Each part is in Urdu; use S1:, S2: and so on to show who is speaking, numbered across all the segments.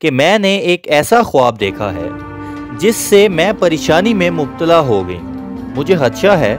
S1: کہ میں نے ایک ایسا خواب دیکھا ہے جس سے میں پریشانی میں مبتلا ہو گئی۔ مجھے خدشہ ہے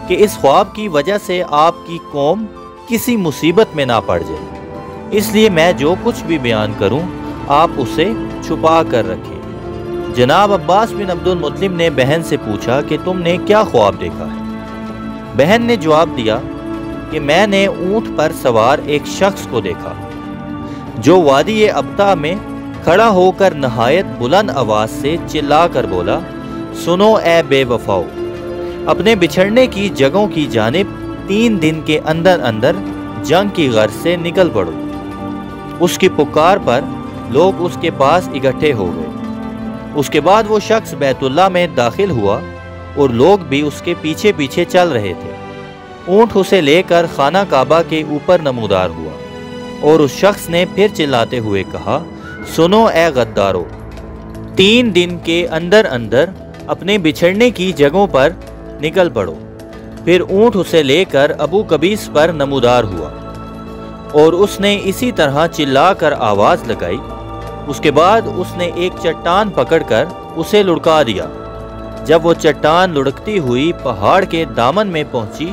S1: کہ اس خواب کی وجہ سے آپ کی قوم کسی مصیبت میں نہ پڑ جائے، اس لیے میں جو کچھ بھی بیان کروں آپ اسے چھپا کر رکھیں۔ جناب عباس بن عبد المطلب نے بہن سے پوچھا کہ تم نے کیا خواب دیکھا ہے؟ بہن نے جواب دیا کہ میں نے اونٹ پر سوار ایک شخص کو دیکھا جو وادی ابتا میں کھڑا ہو کر نہایت بلند آواز سے چلا کر بولا، سنو اے بے وفاؤ، اپنے بچھڑنے کی جگہوں کی جانب 3 دن کے اندر اندر جنگ کی غرض سے نکل پڑو۔ اس کی پکار پر لوگ اس کے پاس اکٹھے ہو گئے۔ اس کے بعد وہ شخص بیت اللہ میں داخل ہوا اور لوگ بھی اس کے پیچھے پیچھے چل رہے تھے۔ اونٹ اسے لے کر خانہ کعبہ کے اوپر نمودار ہوا اور اس شخص نے پھر چلاتے ہوئے کہا، سنو اے غدارو، 3 دن کے اندر اندر اپنے بچھڑنے کی جگہوں پر نکل پڑو۔ پھر اونٹ اسے لے کر ابو قبیس پر نمودار ہوا اور اس نے اسی طرح چلا کر آواز لگائی۔ اس کے بعد اس نے ایک چٹان پکڑ کر اسے لڑکا دیا۔ جب وہ چٹان لڑکتی ہوئی پہاڑ کے دامن میں پہنچی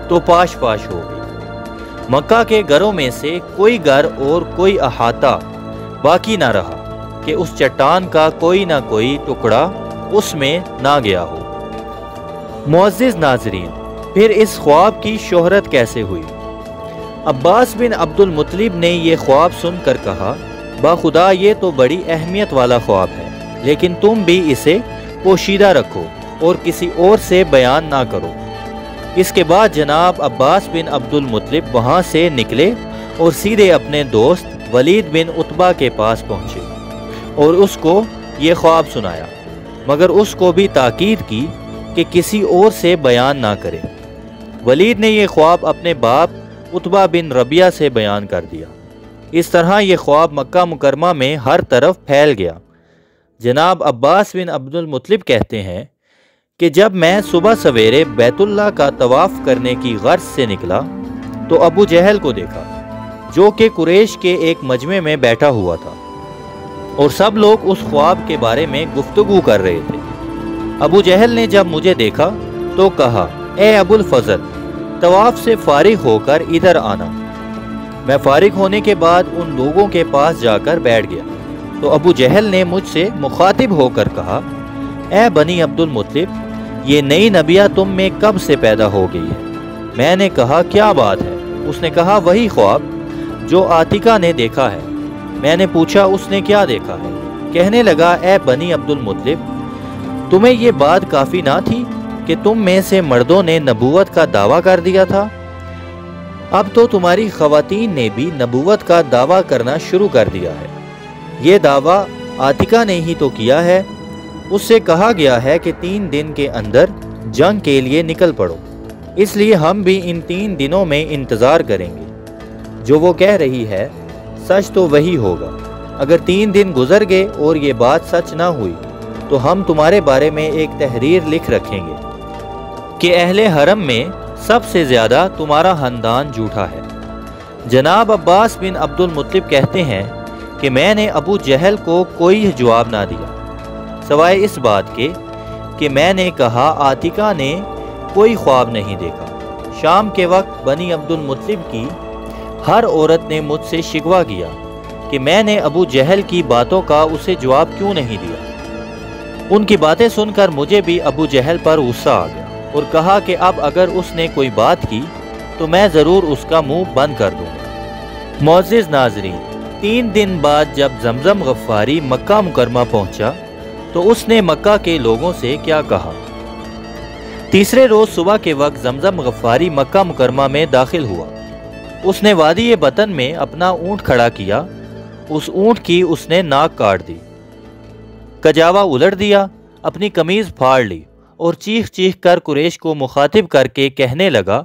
S1: تو پاش پاش ہو گئی۔ مکہ کے گھروں میں سے کوئی گھر اور کوئی احاطہ باقی نہ رہا کہ اس چٹان کا کوئی نہ کوئی ٹکڑا اس میں نہ گیا ہو۔ معزز ناظرین، پھر اس خواب کی شہرت کیسے ہوئی؟ عباس بن عبد المطلب نے یہ خواب سن کر کہا، باخدا یہ تو بڑی اہمیت والا خواب ہے، لیکن تم بھی اسے پوشیدہ رکھو اور کسی اور سے بیان نہ کرو۔ اس کے بعد جناب عباس بن عبد المطلب وہاں سے نکلے اور سیدھے اپنے دوست ولید بن عتبہ کے پاس پہنچے اور اس کو یہ خواب سنایا، مگر اس کو بھی تاکید کی کہ کسی اور سے بیان نہ کرے۔ ولید نے یہ خواب اپنے باپ عتبہ بن ربیعہ سے بیان کر دیا۔ اس طرح یہ خواب مکہ مکرمہ میں ہر طرف پھیل گیا۔ جناب عباس بن عبد المطلب کہتے ہیں کہ جب میں صبح سویرے بیت اللہ کا طواف کرنے کی غرض سے نکلا تو ابو جہل کو دیکھا، جو کہ قریش کے ایک مجمع میں بیٹھا ہوا تھا اور سب لوگ اس خواب کے بارے میں گفتگو کر رہے تھے۔ ابو جہل نے جب مجھے دیکھا تو کہا، اے ابو الفضل، طواف سے فارغ ہو کر ادھر آنا۔ میں فارغ ہونے کے بعد ان لوگوں کے پاس جا کر بیٹھ گیا تو ابو جہل نے مجھ سے مخاطب ہو کر کہا، اے بنی عبد المطلب، یہ نئی نبیہ تم میں کب سے پیدا ہو گئی ہے؟ میں نے کہا، کیا بات ہے؟ اس نے کہا، وہی خواب جو عاتقہ نے دیکھا ہے۔ میں نے پوچھا، اس نے کیا دیکھا ہے؟ کہنے لگا، اے بنی عبد المطلب، تمہیں یہ بات کافی نہ تھی کہ تم میں سے مردوں نے نبوت کا دعویٰ کر دیا تھا؟ اب تو تمہاری خواتین نے بھی نبوت کا دعویٰ کرنا شروع کر دیا ہے۔ یہ دعویٰ عاتقہ نے ہی تو کیا ہے۔ اس سے کہا گیا ہے کہ 3 دن کے اندر جنگ کے لیے نکل پڑو، اس لیے ہم بھی ان 3 دنوں میں انتظار کریں گے۔ جو وہ کہہ رہی ہے سچ تو وہی ہوگا۔ اگر 3 دن گزر گئے اور یہ بات سچ نہ ہوئی تو ہم تمہارے بارے میں ایک تحریر لکھ رکھیں گے کہ اہل حرم میں سب سے زیادہ تمہارا خاندان جھوٹا ہے۔ جناب عباس بن عبد المطلب کہتے ہیں کہ میں نے ابو جہل کو کوئی جواب نہ دیا سوائے اس بات کے کہ میں نے کہا، عاتقہ نے کوئی خواب نہیں دیکھا۔ شام کے وقت بنی عبد المطلب کی ہر عورت نے مجھ سے شکوہ کیا کہ میں نے ابو جہل کی باتوں کا اسے جواب کیوں نہیں دیا۔ ان کی باتیں سن کر مجھے بھی ابو جہل پر غصہ آ گیا اور کہا کہ اب اگر اس نے کوئی بات کی تو میں ضرور اس کا منہ بند کر دوں گا۔ معزز ناظرین، 3 دن بعد جب زمزم غفاری مکہ مکرمہ پہنچا تو اس نے مکہ کے لوگوں سے کیا کہا؟ تیسرے روز صبح کے وقت زمزم غفاری مکہ مکرمہ میں داخل ہوا۔ اس نے وادی بطن میں اپنا اونٹ کھڑا کیا۔ اس اونٹ کی اس نے ناک کاٹ دی، کجاوا الٹ دیا، اپنی قمیض پھاڑ لی اور چیخ چیخ کر قریش کو مخاطب کر کے کہنے لگا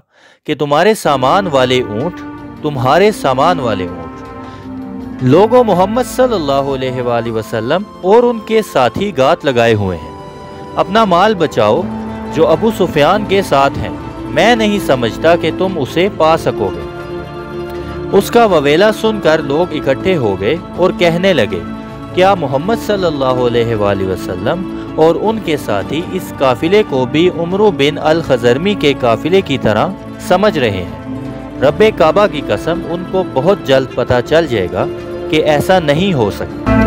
S1: کہ تمہارے سامان والے اونٹ، تمہارے سامان والے اونٹ۔ لوگوں، محمد صلی اللہ علیہ وآلہ وسلم اور ان کے ساتھی گات لگائے ہوئے ہیں، اپنا مال بچاؤ جو ابو سفیان کے ساتھ ہیں، میں نہیں سمجھتا کہ تم اسے پا سکو گے۔ اس کا وویلا سن کر لوگ اکٹھے ہو گئے اور کہنے لگے کیا محمد صلی اللہ علیہ وآلہ وسلم اور ان کے ساتھی اس قافلے کو بھی عمرو بن الخزرمی کے قافلے کی طرح سمجھ رہے ہیں؟ رب کعبہ کی قسم ان کو بہت جلد پتہ چل جائے گا کہ ایسا نہیں ہو سکتا۔